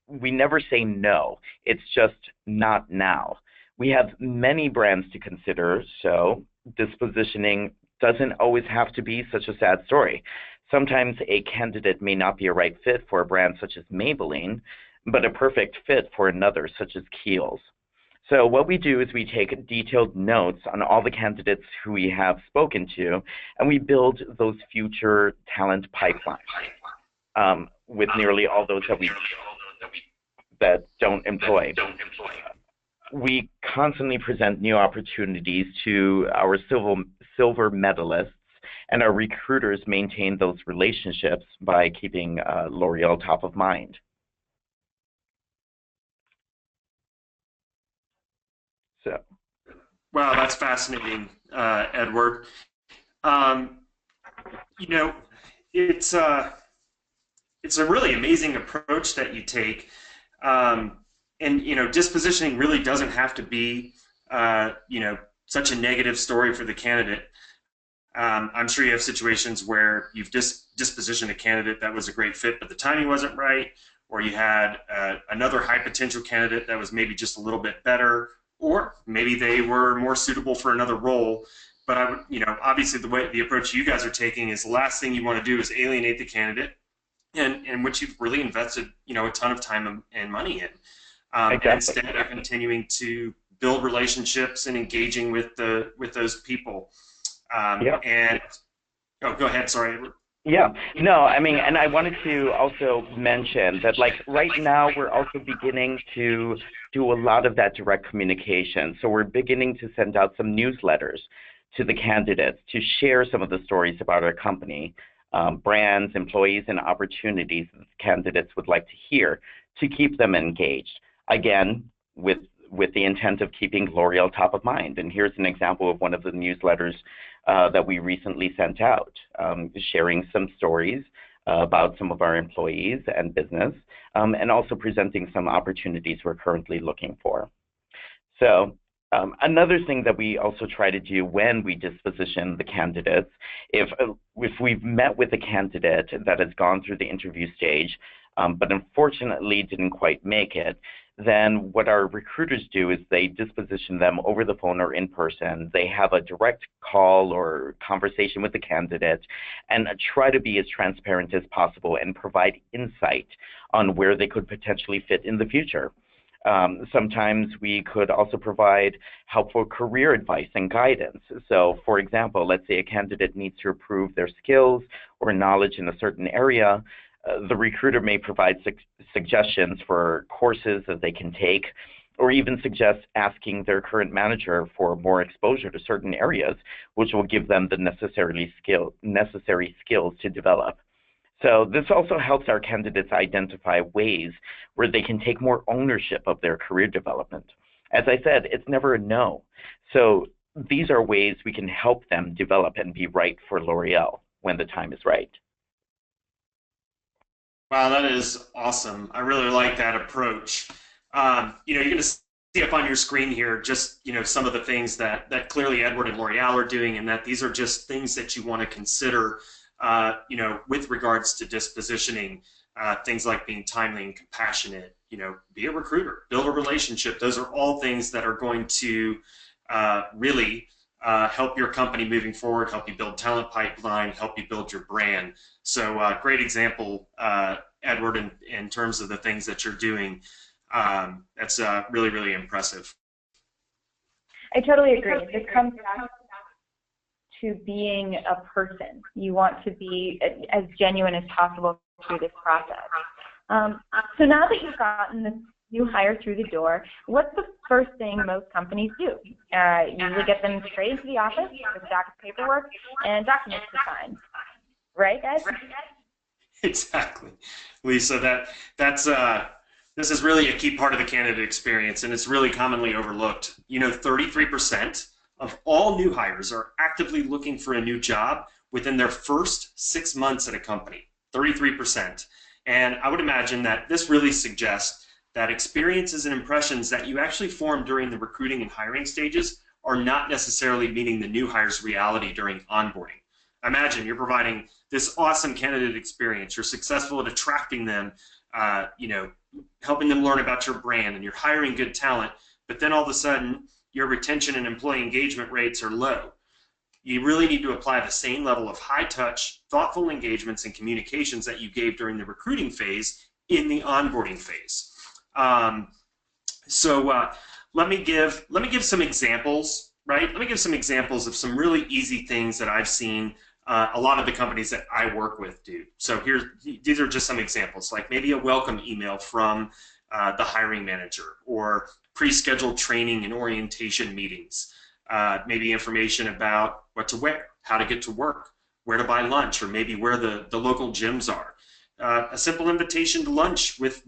we never say no. It's just not now. We have many brands to consider, so dispositioning doesn't always have to be such a sad story. Sometimes a candidate may not be a right fit for a brand such as Maybelline, but a perfect fit for another such as Kiehl's. So what we do is we take detailed notes on all the candidates who we have spoken to, and we build those future talent pipelines with nearly all those that don't employ. We constantly present new opportunities to our silver medalists, and our recruiters maintain those relationships by keeping L'Oreal top of mind. So. Wow, that's fascinating, Edward. You know, it's a really amazing approach that you take. And, you know, dispositioning really doesn't have to be, you know, such a negative story for the candidate. I'm sure you have situations where you've dispositioned a candidate that was a great fit, but the timing wasn't right, or you had another high potential candidate that was maybe just a little bit better, or maybe they were more suitable for another role. But I would, you know, obviously the approach you guys are taking is the last thing you want to do is alienate the candidate, and which you've really invested, you know, a ton of time and money in. Exactly. Instead of continuing to build relationships and engaging with those people. Yeah. And oh, go ahead. Sorry. Yeah. No, I mean, and I wanted to also mention that, like, right now we're also beginning to do a lot of that direct communication. So we're beginning to send out some newsletters to the candidates to share some of the stories about our company, brands, employees, and opportunities that candidates would like to hear to keep them engaged. Again, with the intent of keeping L'Oreal top of mind. And here's an example of one of the newsletters that we recently sent out, sharing some stories about some of our employees and business, and also presenting some opportunities we're currently looking for. So another thing that we also try to do when we disposition the candidates, if we've met with a candidate that has gone through the interview stage, but unfortunately didn't quite make it, then what our recruiters do is they disposition them over the phone or in person. They have a direct call or conversation with the candidate and try to be as transparent as possible and provide insight on where they could potentially fit in the future. Sometimes we could also provide helpful career advice and guidance. So, for example, let's say a candidate needs to improve their skills or knowledge in a certain area. The recruiter may provide suggestions for courses that they can take, or even suggest asking their current manager for more exposure to certain areas, which will give them the necessary skills to develop. So this also helps our candidates identify ways where they can take more ownership of their career development. As I said, it's never a no. So these are ways we can help them develop and be right for L'Oreal when the time is right. Wow, that is awesome. I really like that approach. You know, you're going to see up on your screen here just, you know, some of the things that clearly Edward and L'Oreal are doing, and that these are just things that you want to consider, you know, with regards to dispositioning, things like being timely and compassionate, you know, be a recruiter, build a relationship. Those are all things that are going to really help your company moving forward, help you build talent pipeline, help you build your brand. So great example, Edward, in terms of the things that you're doing. That's really, really impressive. I totally agree. This comes back to being a person. You want to be as genuine as possible through this process. So now that you've gotten this new hire through the door, what's the first thing most companies do? Usually get them straight into the office with a stack of paperwork and documents to sign. Right, guys? Exactly, Lisa. This is really a key part of the candidate experience, and it's really commonly overlooked. You know, 33% of all new hires are actively looking for a new job within their first 6 months at a company. 33%. And I would imagine that this really suggests that experiences and impressions that you actually form during the recruiting and hiring stages are not necessarily meeting the new hire's reality during onboarding. Imagine you're providing this awesome candidate experience, you're successful at attracting them, you know, helping them learn about your brand, and you're hiring good talent, but then all of a sudden your retention and employee engagement rates are low. You really need to apply the same level of high-touch, thoughtful engagements and communications that you gave during the recruiting phase in the onboarding phase. So let me give some examples, right? Let me give some examples of some really easy things that I've seen a lot of the companies that I work with do. So these are just some examples, like maybe a welcome email from the hiring manager, or pre-scheduled training and orientation meetings, maybe information about what to wear, how to get to work, where to buy lunch, or maybe where the local gyms are. A simple invitation to lunch with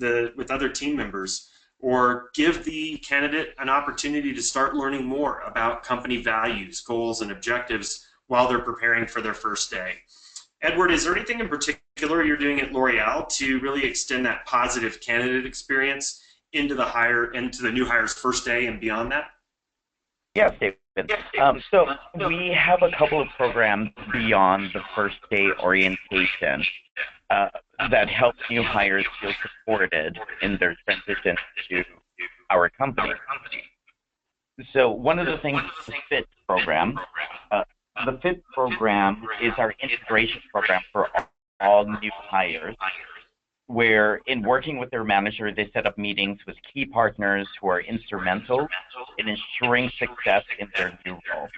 other team members, or give the candidate an opportunity to start learning more about company values, goals, and objectives while they're preparing for their first day. Edward, is there anything in particular you're doing at L'Oreal to really extend that positive candidate experience into the new hire's first day and beyond that? Yes, David. So we have a couple of programs beyond the first day orientation that help new hires feel supported in their transition to our company. So one of the things is the FIT program. The FIT program is our integration program for all new hires, where in working with their manager, they set up meetings with key partners who are instrumental in ensuring success in their new role.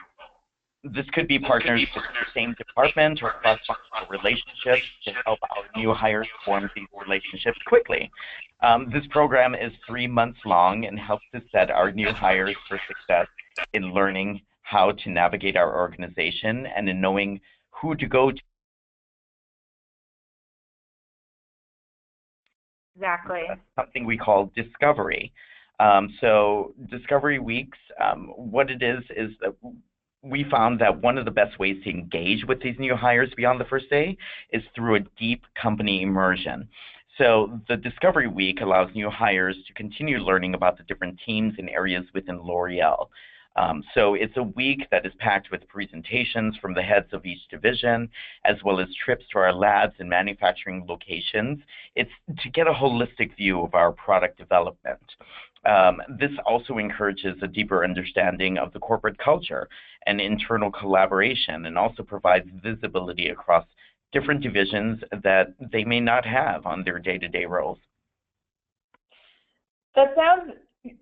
This could be partners with the same department or cross-functional relationships to help our new hires form these relationships quickly. This program is 3 months long and helps to set our new hires for success in learning how to navigate our organization and in knowing who to go to. Exactly. Something we call discovery. So discovery weeks, what it is that we found that one of the best ways to engage with these new hires beyond the first day is through a deep company immersion. So the Discovery Week allows new hires to continue learning about the different teams and areas within L'Oreal. So it's a week that is packed with presentations from the heads of each division, as well as trips to our labs and manufacturing locations. It's to get a holistic view of our product development. This also encourages a deeper understanding of the corporate culture and internal collaboration, and also provides visibility across different divisions that they may not have on their day-to-day roles. That sounds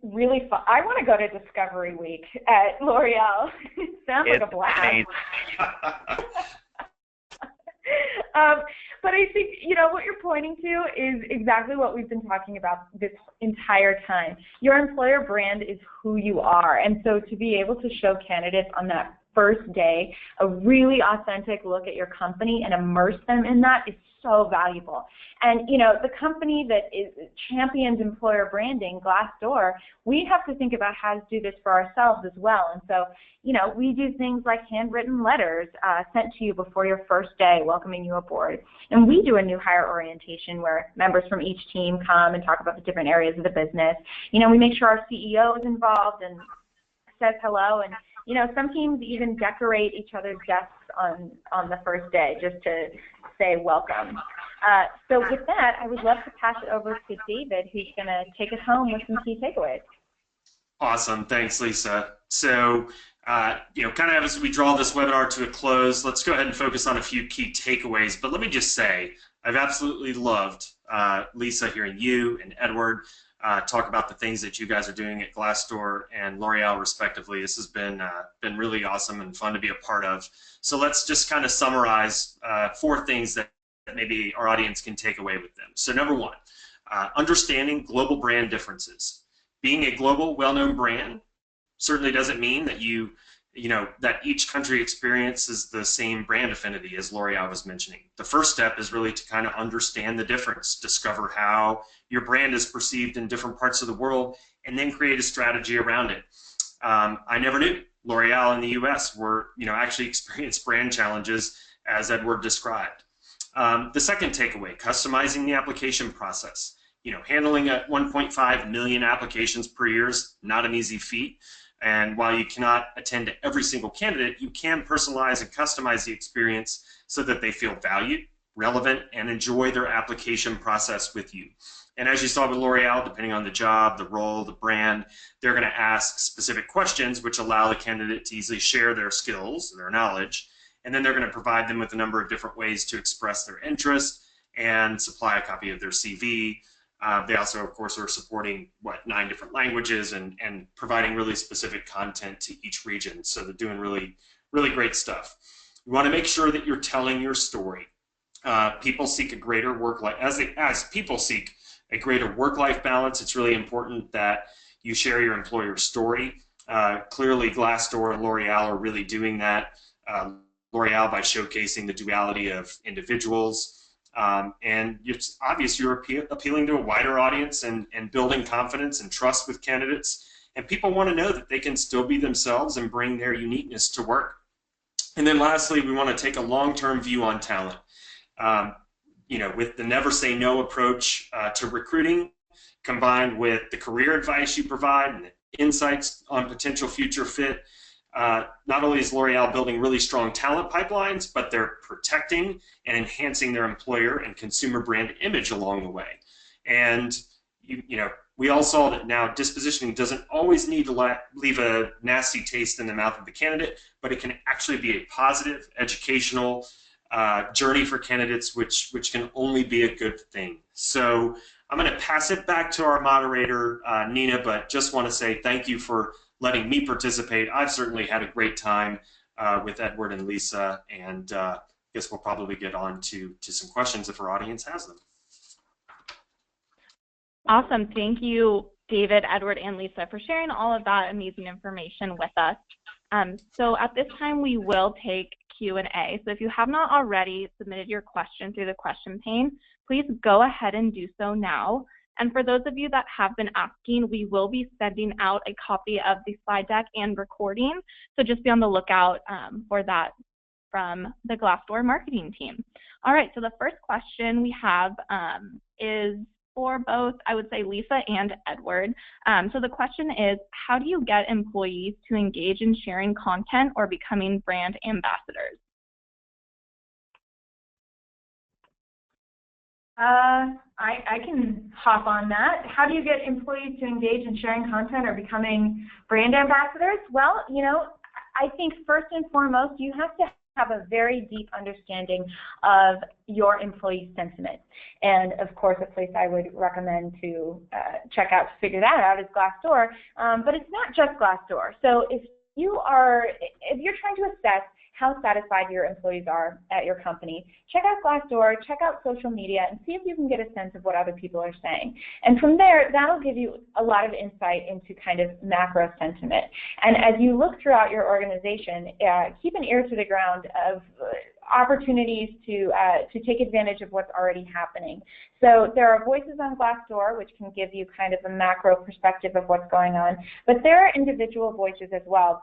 really fun. I want to go to Discovery Week at L'Oreal. It sounds like a blast. But I think, what you're pointing to is exactly what we've been talking about this entire time. Your employer brand is who you are. And so to be able to show candidates on that first day a really authentic look at your company and immerse them in that is so valuable. And, the company that champions employer branding, Glassdoor, we have to think about how to do this for ourselves as well. And so, we do things like handwritten letters sent to you before your first day, welcoming you aboard. And we do a new hire orientation where members from each team come and talk about the different areas of the business. We make sure our CEO is involved and says hello. And, some teams even decorate each other's desks on the first day just to say welcome. So with that, I would love to pass it over to David, who's going to take us home with some key takeaways. Awesome. Thanks, Lisa. So, kind of as we draw this webinar to a close, let's go ahead and focus on a few key takeaways. But let me just say, I've absolutely loved, Lisa, hearing you and Edward talk about the things that you guys are doing at Glassdoor and L'Oreal, respectively. This has been really awesome and fun to be a part of. So let's just kind of summarize 4 things that maybe our audience can take away with them. So number 1, understanding global brand differences. Being a global, well-known brand certainly doesn't mean that that each country experiences the same brand affinity, as L'Oreal was mentioning. The first step is really to kind of understand the difference, discover how your brand is perceived in different parts of the world, and then create a strategy around it. I never knew L'Oreal in the US were, actually experienced brand challenges, as Edward described. The second takeaway, customizing the application process. Handling 1.5 million applications per year is not an easy feat. And while you cannot attend to every single candidate, you can personalize and customize the experience so that they feel valued, relevant, and enjoy their application process with you. And as you saw with L'Oreal, depending on the job, the role, the brand, they're going to ask specific questions which allow the candidate to easily share their skills, their knowledge, and then they're going to provide them with a number of different ways to express their interest and supply a copy of their CV, They also, of course, are supporting, 9 different languages and providing really specific content to each region. So they're doing really, really great stuff. You want to make sure that you're telling your story. People seek a greater work-life, as people seek a greater work-life balance, it's really important that you share your employer's story. Clearly, Glassdoor and L'Oreal are really doing that. L'Oreal by showcasing the duality of individuals. And it's obvious you're appealing to a wider audience and building confidence and trust with candidates. And people want to know that they can still be themselves and bring their uniqueness to work. And then lastly, we want to take a long-term view on talent. With the never say no approach to recruiting, combined with the career advice you provide and the insights on potential future fit, not only is L'Oreal building really strong talent pipelines, but they're protecting and enhancing their employer and consumer brand image along the way. And we all saw that now dispositioning doesn't always need to leave a nasty taste in the mouth of the candidate, but it can actually be a positive, educational journey for candidates, which can only be a good thing. So I'm going to pass it back to our moderator, Nina, but just want to say thank you for letting me participate. I've certainly had a great time with Edward and Lisa, and I guess we'll probably get on to some questions if our audience has them. Awesome. Thank you, David, Edward, and Lisa, for sharing all of that amazing information with us. So at this time, we will take Q&A. So if you have not already submitted your question through the question pane, please go ahead and do so now. And for those of you that have been asking, we will be sending out a copy of the slide deck and recording. So just be on the lookout for that from the Glassdoor marketing team. All right, so the first question we have is for both, I would say, Lisa and Edward. So the question is, how do you get employees to engage in sharing content or becoming brand ambassadors? I can hop on that. How do you get employees to engage in sharing content or becoming brand ambassadors? Well, I think first and foremost, you have to have a very deep understanding of your employee sentiment. And of course, a place I would recommend to check out to figure that out is Glassdoor. But it's not just Glassdoor. So if you're trying to assess how satisfied your employees are at your company, check out Glassdoor, check out social media, and see if you can get a sense of what other people are saying. And from there, that'll give you a lot of insight into kind of macro sentiment. And as you look throughout your organization, keep an ear to the ground of opportunities to take advantage of what's already happening. So there are voices on Glassdoor, which can give you kind of a macro perspective of what's going on, but there are individual voices as well.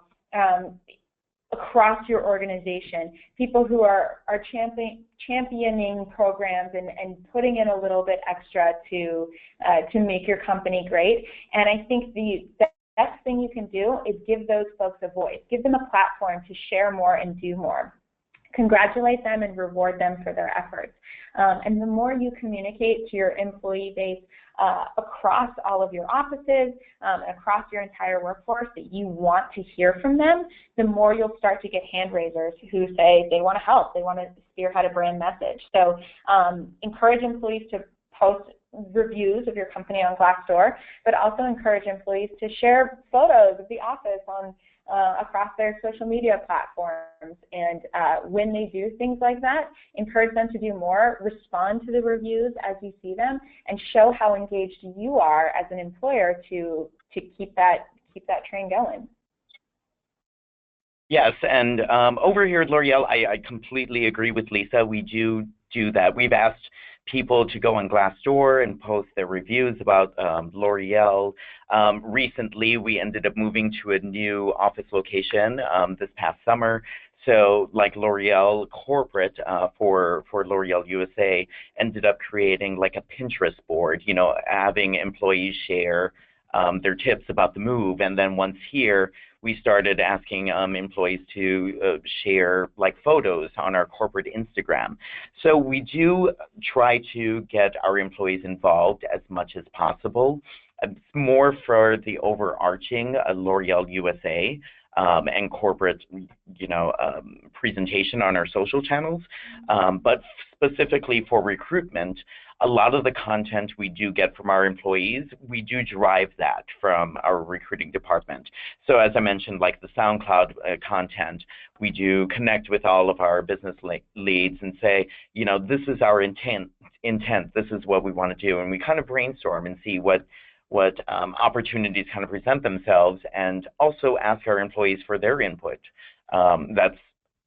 Across your organization, people who are championing programs and putting in a little bit extra to make your company great. And I think the best thing you can do is give those folks a voice. Give them a platform to share more and do more. Congratulate them and reward them for their efforts. And the more you communicate to your employee base across all of your offices, across your entire workforce that you want to hear from them, the more you'll start to get hand raisers who say they want to help, they want to spearhead a brand message. So encourage employees to post reviews of your company on Glassdoor, but also encourage employees to share photos of the office on across their social media platforms. And when they do things like that, encourage them to do more, respond to the reviews as you see them, and show how engaged you are as an employer to keep that train going. Yes, and over here at L'Oreal, I completely agree with Lisa. We do that. We've asked people to go on Glassdoor and post their reviews about L'Oreal. Recently, we ended up moving to a new office location this past summer. So like L'Oreal corporate for L'Oreal USA ended up creating like a Pinterest board, having employees share their tips about the move. And then once here, we started asking employees to share like photos on our corporate Instagram. So we do try to get our employees involved as much as possible. It's more for the overarching L'Oreal USA and corporate, presentation on our social channels. But specifically for recruitment, a lot of the content we do get from our employees, we do derive that from our recruiting department. So as I mentioned, like the SoundCloud content, we do connect with all of our business leads and say, you know, this is our intent, this is what we want to do, and we kind of brainstorm and see what opportunities kind of present themselves, and also ask our employees for their input. That's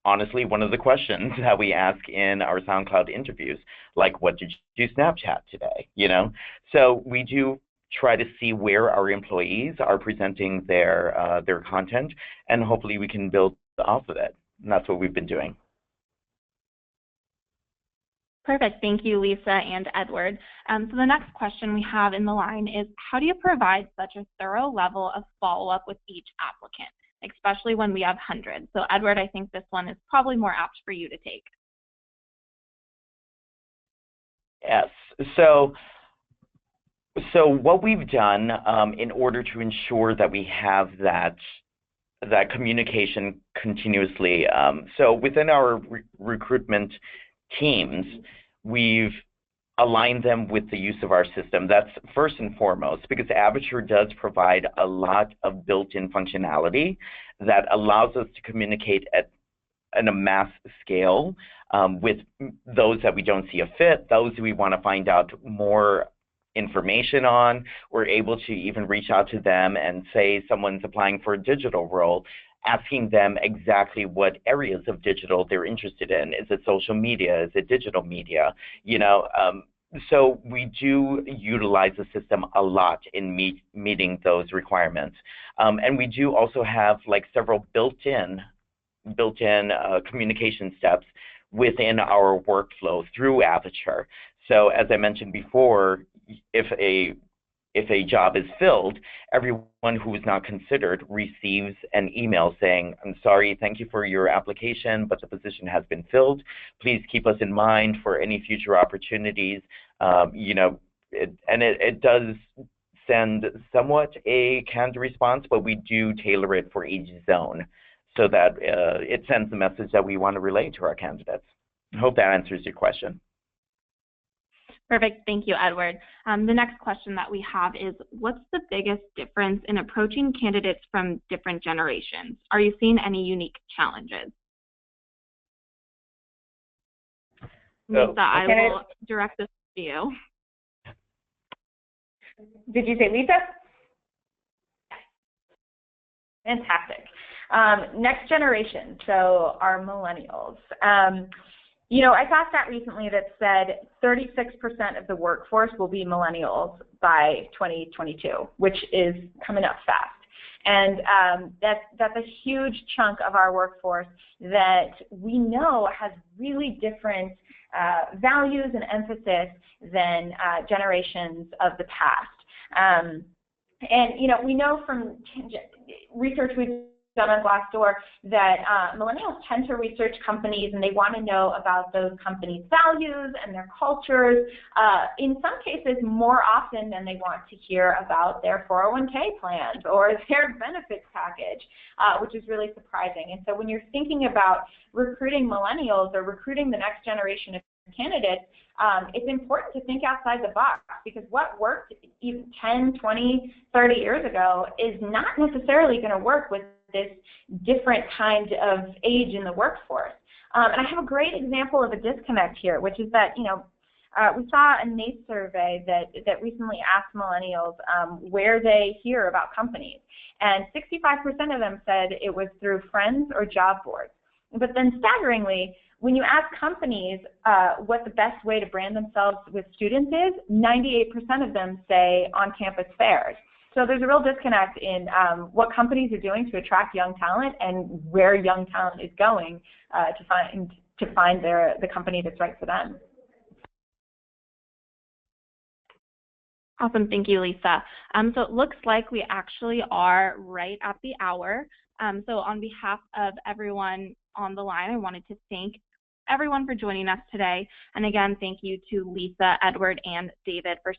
honestly one of the questions that we ask in our SoundCloud interviews, like, what did you do Snapchat today, you know? So we do try to see where our employees are presenting their content, and hopefully we can build off of it. And that's what we've been doing. Perfect. Thank you, Lisa and Edward. So the next question we have in the line is, how do you provide such a thorough level of follow-up with each applicant, especially when we have hundreds? So Edward, I think this one is probably more apt for you to take. Yes. So what we've done in order to ensure that we have that communication continuously, so within our recruitment teams, we've aligned them with the use of our system. That's first and foremost, because Avature does provide a lot of built-in functionality that allows us to communicate at a mass scale with those that we don't see a fit, those we want to find out more information on. We're able to even reach out to them and say someone's applying for a digital role, asking them exactly what areas of digital they're interested in. Is it social media? Is it digital media? You know, so we do utilize the system a lot in meeting those requirements. And we do also have like several built-in communication steps within our workflow through Avature. So as I mentioned before, if a job is filled, everyone who is not considered receives an email saying, I'm sorry, thank you for your application, but the position has been filled. Please keep us in mind for any future opportunities. You know, it does send somewhat a canned response, but we do tailor it for each zone so that it sends the message that we want to relay to our candidates. I hope that answers your question. Perfect. Thank you, Edward. The next question that we have is, what's the biggest difference in approaching candidates from different generations? Are you seeing any unique challenges? Lisa, I will direct this to you. Did you say Lisa? Fantastic. Next generation, so our millennials. You know, I saw a stat recently that said 36% of the workforce will be millennials by 2022, which is coming up fast. And that's a huge chunk of our workforce that we know has really different values and emphasis than generations of the past. And, you know, we know from research we've done on Glassdoor that millennials tend to research companies and they want to know about those companies' values and their cultures, in some cases more often than they want to hear about their 401k plans or their benefits package, which is really surprising. And so when you're thinking about recruiting millennials or recruiting the next generation of candidates, it's important to think outside the box, because what worked even 10, 20, 30 years ago is not necessarily going to work with this different kind of age in the workforce. And I have a great example of a disconnect here, which is that, you know, we saw a NACE survey that recently asked millennials where they hear about companies, and 65% of them said it was through friends or job boards. But then staggeringly, when you ask companies what the best way to brand themselves with students is, 98% of them say on-campus fairs. So there's a real disconnect in what companies are doing to attract young talent and where young talent is going to find the company that's right for them. Awesome. Thank you, Lisa. So it looks like we actually are right at the hour. So on behalf of everyone on the line, I wanted to thank everyone for joining us today. And again, thank you to Lisa, Edward, and David for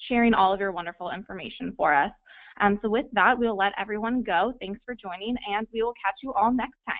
sharing all of your wonderful information for us. So with that, we'll let everyone go. Thanks for joining, and we will catch you all next time.